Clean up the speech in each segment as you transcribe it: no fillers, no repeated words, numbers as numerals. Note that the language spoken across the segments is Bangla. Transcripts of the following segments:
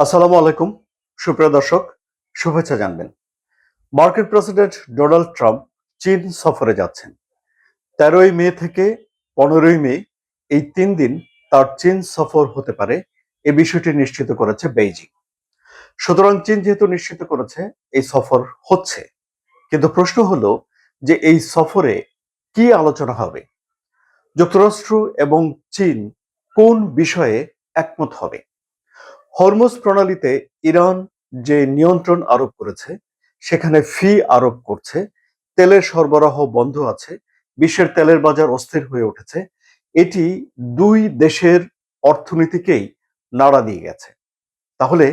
আসসালামু আলাইকুম সুপ্রিয় দর্শক, শুভেচ্ছা জানবেন। মার্কিন প্রেসিডেন্ট ডোনাল্ড ট্রাম্প চীন সফরে যাচ্ছেন। 13ই মে থেকে 15ই মে, এই 3 দিন তার চীন সফর হতে পারে, এই বিষয়টি নিশ্চিত করেছে বেইজিং। সুতরাং চীন যেহেতু নিশ্চিত করেছে এই সফর হচ্ছে, কিন্তু প্রশ্ন হলো যে এই সফরে কি আলোচনা হবে, যুক্তরাষ্ট্র এবং চীন কোন বিষয়ে একমত হবে। হরমুজ প্রণালীতে ইরান যে নিয়ন্ত্রণ আরোপ করেছে, সেখানে ফি আরোপ করছে, তেলের সরবরাহ বন্ধ আছে, বিশ্বের তেলের বাজার অস্থির হয়ে উঠেছে। এটি দুই দেশের অর্থনীতিকেই নাড়া দিয়ে গেছে। তাহলে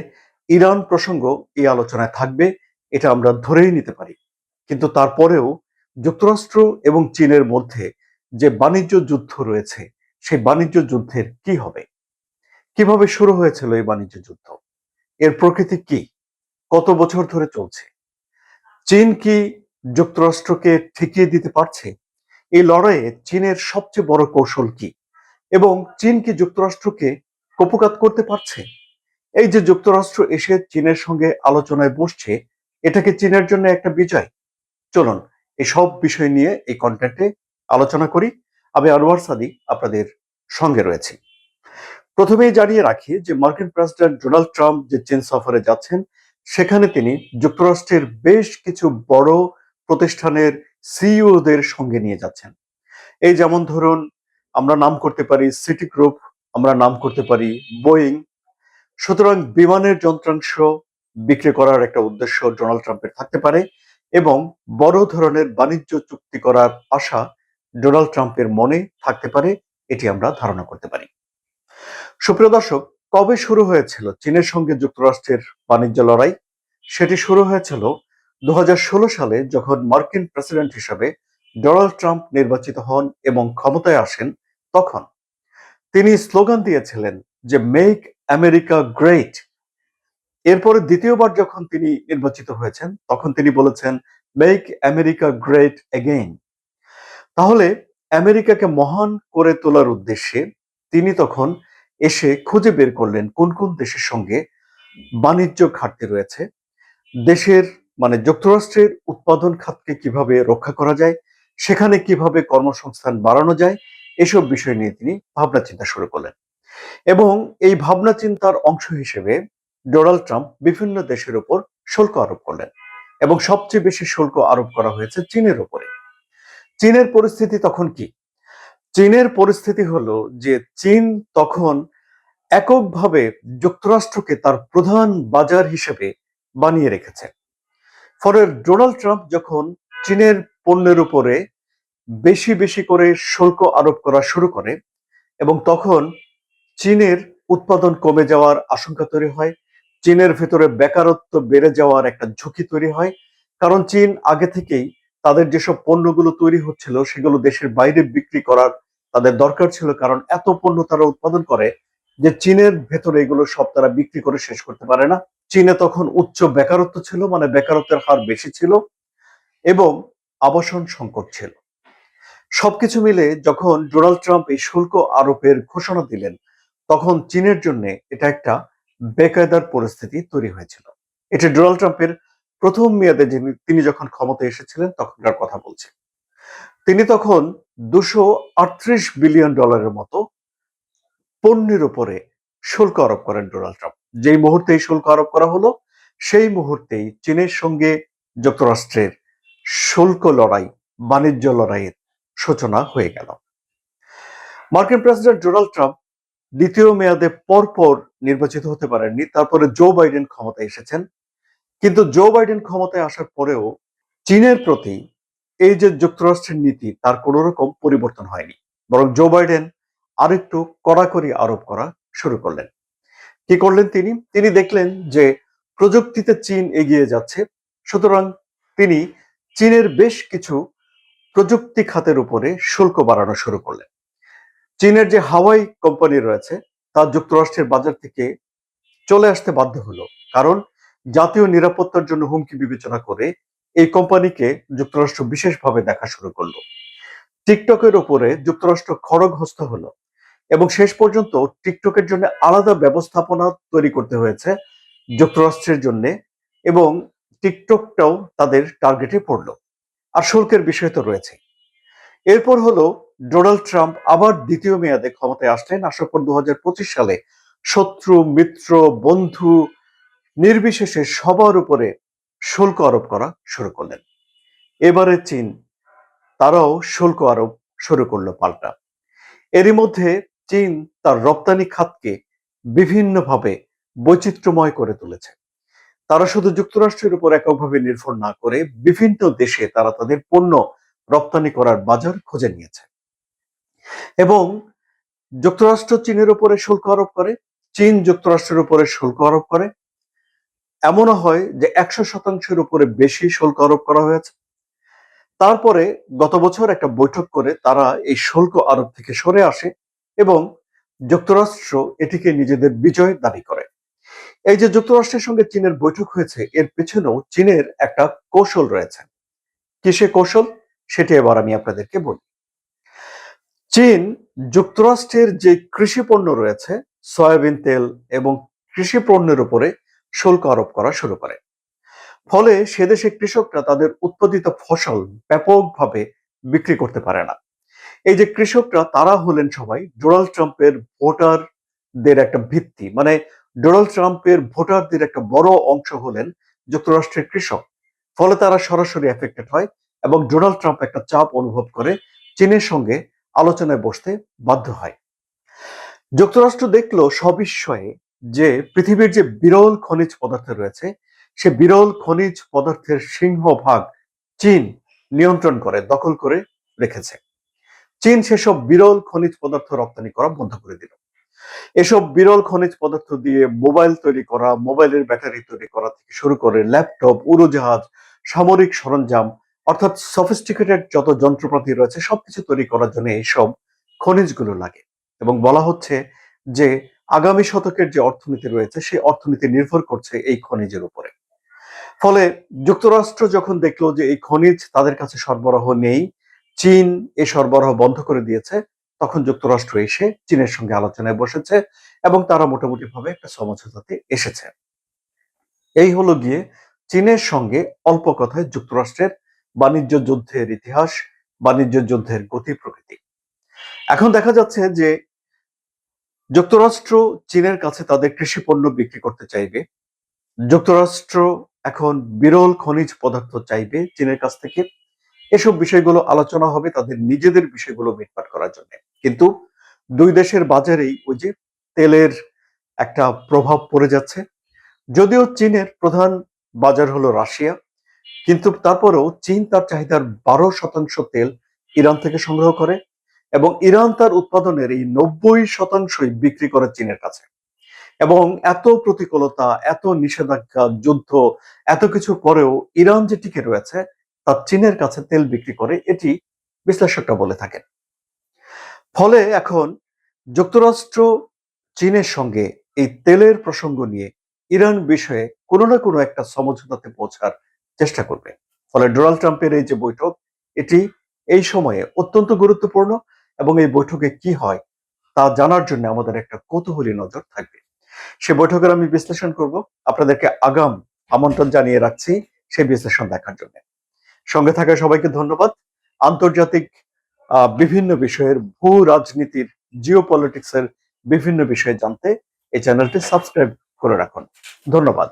ইরান প্রসঙ্গ এই আলোচনায় থাকবে, এটা আমরা ধরেই নিতে পারি। কিন্তু তারপরেও যুক্তরাষ্ট্র এবং চীনের মধ্যে যে বাণিজ্য যুদ্ধ রয়েছে, সেই বাণিজ্য যুদ্ধের কি হবে, কিভাবে শুরু হয়েছিল এই বাণিজ্য যুদ্ধ, এর প্রকৃতি কি, কত বছর ধরে চলছে, চীন কি যুক্তরাষ্ট্রকে ঠেকিয়ে দিতে পারছে, এই লড়াইয়ে চীনের সবচেয়ে বড় কৌশল কি, এবং চীন কি যুক্তরাষ্ট্রকে কপোকাত করতে পারছে। এই যে যুক্তরাষ্ট্র এসে চীনের সঙ্গে আলোচনায় বসছে, এটা কি চীনের জন্য একটা বিজয়? চলুন এই সব বিষয় নিয়ে এই কন্টেন্টে আলোচনা করি। আমি আনোয়ার সাদি আপনাদের সঙ্গে রয়েছি। প্রথমেই জানিয়ে রাখি যে মার্কিন প্রেসিডেন্ট ডোনাল্ড ট্রাম্প যে চীন সফরে যাচ্ছেন, সেখানে তিনি যুক্তরাষ্ট্রের বেশ কিছু বড় প্রতিষ্ঠানের সিইওদের সঙ্গে নিয়ে যাচ্ছেন। এই যেমন ধরুন, আমরা নাম করতে পারি সিটি গ্রুপ, আমরা নাম করতে পারি বোয়িং। সুতরাং বিমানের যন্ত্রাংশ বিক্রি করার একটা উদ্দেশ্য ডোনাল্ড ট্রাম্পের থাকতে পারে, এবং বড় ধরনের বাণিজ্য চুক্তি করার আশা ডোনাল্ড ট্রাম্পের মনে থাকতে পারে, এটি আমরা ধারণা করতে পারি। সুপ্রিয় দর্শক, কবে শুরু হয়েছিল চীনের সঙ্গে যুক্তরাষ্ট্রের বাণিজ্য লড়াই? সেটি শুরু হয়েছিল 2016 সালে, যখন মার্কিন প্রেসিডেন্ট হিসেবে ডোনাল্ড ট্রাম্প নির্বাচিত হন এবং ক্ষমতায় আসেন। তখন তিনি স্লোগান দিয়েছিলেন যে মেক আমেরিকা গ্রেট। এরপরে দ্বিতীয়বার যখন তিনি নির্বাচিত হয়েছেন, তখন তিনি বলেছেন মেক আমেরিকা গ্রেট এগেইন। তাহলে আমেরিকাকে মহান করে তোলার উদ্দেশ্যে তিনি তখন এসে খুঁজে বের করলেন কোন কোন দেশের সঙ্গে বাণিজ্য ঘাটতি রয়েছে, দেশের মানে যুক্তরাষ্ট্রের উৎপাদন খাতকে কিভাবে রক্ষা করা যায়, সেখানে কিভাবে কর্মসংস্থান বাড়ানো যায়, এসব বিষয় নিয়ে তিনি ভাবনা চিন্তা শুরু করলেন। এবং এই ভাবনা চিন্তার অংশ হিসেবে ডোনাল্ড ট্রাম্প বিভিন্ন দেশের উপর শুল্ক আরোপ করলেন, এবং সবচেয়ে বেশি শুল্ক আরোপ করা হয়েছে চীনের উপরে। চীনের পরিস্থিতি তখন কি? চীনের পরিস্থিতি হলো যে চীন তখন এককভাবে যুক্তরাষ্ট্রকে তার প্রধান বাজার হিসেবে বানিয়ে রেখেছে। ফলে ডোনাল্ড ট্রাম্প যখন চীনের পণ্যের উপরে বেশি বেশি করে শুল্ক আরোপ করা শুরু করে, এবং তখন চীনের উৎপাদন কমে যাওয়ার আশঙ্কা তৈরি হয়, চীনের ভেতরে বেকারত্ব বেড়ে যাওয়ার একটা ঝুঁকি তৈরি হয়। কারণ চীন আগে থেকেই তাদের যেসব পণ্যগুলো তৈরি হচ্ছিল, সেগুলো দেশের বাইরে বিক্রি করার তাদের দরকার ছিল, কারণ এত পণ্য তারা উৎপাদন করে যে চীনের ভেতরে এগুলো সব তারা বিক্রি করে শেষ করতে পারে না। চীনে তখন উচ্চ বেকারত্ব ছিল, মানে বেকারত্বের হার বেশি ছিল, এবং আবাসন সংকট ছিল। সবকিছু মিলে যখন ডোনাল্ড ট্রাম্প এই শুল্ক আরোপের ঘোষণা দিলেন, তখন চীনের জন্য এটা একটা বেকায়দার পরিস্থিতি তৈরি হয়েছিল। এটা ডোনাল্ড ট্রাম্পের প্রথম মেয়াদে তিনি যখন ক্ষমতায় এসেছিলেন তখনকার কথা বলছে। তিনি তখন $238 বিলিয়ন মতো পণ্যের উপরে শুল্ক আরোপ করেন ডোনাল্ড ট্রাম্প। যেই মুহূর্তে এই শুল্ক আরোপ করা হলো, সেই মুহূর্তেই চীনের সঙ্গে যুক্তরাষ্ট্রের শুল্ক লড়াই, বাণিজ্য লড়াইয়ের সূচনা হয়ে গেল। মার্কিন প্রেসিডেন্ট ডোনাল্ড ট্রাম্প দ্বিতীয় মেয়াদে পরপর নির্বাচিত হতে পারেননি, তারপরে জো বাইডেন ক্ষমতায় এসেছেন। কিন্তু জো বাইডেন ক্ষমতায় আসার পরেও চীনের প্রতি এই যে যুক্তরাষ্ট্রের নীতি, তার কোনো রকম পরিবর্তন হয়নি, বরং জো বাইডেন আরেকটু কড়াকড়ি আরোপ করা শুরু করলেন। কি করলেন তিনি? তিনি দেখলেন যে প্রযুক্তিতে চীন এগিয়ে যাচ্ছে, সুতরাং তিনি চীনের বেশ কিছু প্রযুক্তি খাতের উপরে শুল্ক বাড়ানো শুরু করলেন। চীনের যে হাওয়াই কোম্পানি রয়েছে, তা যুক্তরাষ্ট্রের বাজার থেকে চলে আসতে বাধ্য হলো, কারণ জাতীয় নিরাপত্তার জন্য হুমকি বিবেচনা করে এই কোম্পানিকে যুক্তরাষ্ট্র বিশেষভাবে দেখা শুরু করলো। টিকটকের উপরে যুক্তরাষ্ট্র খড়গহস্ত হলো, এবং শেষ পর্যন্ত টিকটকের জন্য আলাদা ব্যবস্থাপনা তৈরি করতে হয়েছে, যুক্তরাষ্ট্রের জন্য, এবং টিকটকটাও তাদের টার্গেটে পড়লো। আর শুল্কের বিষয় তো রয়েছে। এরপর হলো ডোনাল্ড ট্রাম্প আবার দ্বিতীয় মেয়াদে ক্ষমতায় আসলেন। আসার পর 2025 সালে শত্রু, মিত্র, বন্ধু নির্বিশেষে সবার উপরে শুল্ক আরোপ করা শুরু করলেন। এবারে চীন, তারাও শুল্ক আরোপ শুরু করলো পাল্টা। এরই মধ্যে চীন তার রপ্তানি খাতকে বিভিন্নভাবে বৈচিত্র্যময় করে তুলেছে। তারা শুধু যুক্তরাষ্ট্রের উপর এককভাবে নির্ভর না করে বিভিন্ন দেশে তারা তাদের পণ্য রপ্তানি করার বাজার খুঁজে নিয়েছে, এবং যুক্তরাষ্ট্র চীনের উপরে শুল্ক আরোপ করে, চীন যুক্তরাষ্ট্রের উপরে শুল্ক আরোপ করে। এমনও হয় যে 100%-এর উপরে বেশি শুল্ক আরোপ করা হয়েছে। তারপরে গত বছর একটা বৈঠক করে তারা এই শুল্ক আরোপ থেকে সরে আসে, এবং যুক্তরাষ্ট্র এটিকে নিজেদের বিজয় দাবি করে। এই যে যুক্তরাষ্ট্রের সঙ্গে চীনের বৈঠক হয়েছে, এর পেছনেও চীনের একটা কৌশল রয়েছে। কিসে কৌশল, সেটি এবার আমি আপনাদেরকে বলি। চীন যুক্তরাষ্ট্রের যে কৃষি পণ্য রয়েছে, সয়াবিন তেল এবং কৃষি পণ্যের উপরে শুল্ক আরোপ করা শুরু করে। ফলে সে দেশে কৃষকরা তাদের উৎপাদিত ফসল ব্যাপকভাবে বিক্রি করতে পারে না। এই যে কৃষকরা, তারা হলেন সবাই ডোনাল্ড ট্রাম্পের ভোটারদের একটা ভিত্তি, মানে ডোনাল্ড ট্রাম্পের ভোটারদের একটা বড় অংশ হলেন যুক্তরাষ্ট্রের কৃষক। ফলে তারা সরাসরি এফেক্টেড হয়, এবং ডোনাল্ড ট্রাম্প একটা চাপ অনুভব করে চীনের সঙ্গে আলোচনায় বসতে বাধ্য হয়। যুক্তরাষ্ট্র দেখলো সবিস্ময়ে যে পৃথিবীর যে বিরল খনিজ পদার্থ রয়েছে, সে বিরল খনিজ পদার্থের সিংহভাগ চীন নিয়ন্ত্রণ করে, দখল করে রেখেছে। চীন সেসব বিরল খনিজ পদার্থ রপ্তানি করা বন্ধ করে দিল। এসব বিরল খনিজ পদার্থ দিয়ে মোবাইল তৈরি করা, মোবাইলের ব্যাটারি তৈরি করা থেকে শুরু করে ল্যাপটপ, উড়োজাহাজ, সামরিক সরঞ্জাম, অর্থাৎ সফিস্টিকেটেড যত যন্ত্রপাতি রয়েছে সবকিছু তৈরি করার জন্য এইসব খনিজগুলো লাগে। এবং বলা হচ্ছে যে আগামী শতকের যে অর্থনীতি রয়েছে, সেই অর্থনীতি নির্ভর করছে এই খনিজের উপরে। ফলে যুক্তরাষ্ট্র যখন দেখলো যে এই খনিজ তাদের কাছে সরবরাহ নেই, চীন এই সরবরাহ বন্ধ করে দিয়েছে, তখন যুক্তরাষ্ট্র এসে চীনের সঙ্গে আলোচনায় বসেছে, এবং তারা মোটামুটি ভাবে একটা সমঝোতাতে এসেছে। এই হলো গিয়ে চীনের সঙ্গে অল্প কথায় যুক্তরাষ্ট্রের বাণিজ্য যুদ্ধের ইতিহাস, বাণিজ্য যুদ্ধের গতি প্রকৃতি। এখন দেখা যাচ্ছে যে যুক্তরাষ্ট্র চীনের কাছে তাদের কৃষি পণ্য বিক্রি করতে চাইবে। যুক্তরাষ্ট্র এখন বিরল খনিজ পদার্থ চাইবে চীনের কাছ থেকে। এসব বিষয়গুলো আলোচনা হবে তাদের নিজেদের বিষয়গুলো মিটমাট করার জন্য। কিন্তু দুই দেশের বাজারেই ওই যে তেলের একটা প্রভাব পড়ে যাচ্ছে। যদিও চীনের প্রধান বাজার হলো রাশিয়া, কিন্তু তারপরেও চীন তার চাহিদার 12% তেল ইরান থেকে সংগ্রহ করে, এবং ইরান তার উৎপাদনের এই 90%ই বিক্রি করে চীনের কাছে। এবং এত প্রতিকূলতা, এত নিষেধাজ্ঞা, যুদ্ধ, এত কিছু পরেও ইরান যে টিকে রয়েছে তা চীনের কাছে তেল বিক্রি করে, এটি বিশ্লেষকরা বলে থাকেন। ফলে এখন যুক্তরাষ্ট্র চীনের সঙ্গে এই তেলের প্রসঙ্গ নিয়ে ইরান বিষয়ে কোনো না কোনো একটা সমঝোতাতে পৌঁছার চেষ্টা করবে। ফলে ডোনাল্ড ট্রাম্পের এই যে বৈঠক, এটি এই সময়ে অত্যন্ত গুরুত্বপূর্ণ, এবং এই বৈঠকে কি হয় তা জানার জন্য আমাদের একটা কৌতূহলী নজর থাকবে। সে বৈঠকের আমি বিশ্লেষণ করব, আপনাদেরকে আগাম আমন্ত্রণ জানিয়ে রাখছি সেই বিশ্লেষণ দেখার জন্য। সঙ্গে থাকা সবাইকে ধন্যবাদ। আন্তর্জাতিক বিভিন্ন বিষয়ের, ভূ রাজনীতির, জিও পলিটিক্সের বিভিন্ন বিষয়ে জানতে এই চ্যানেলটি সাবস্ক্রাইব করে রাখুন। ধন্যবাদ।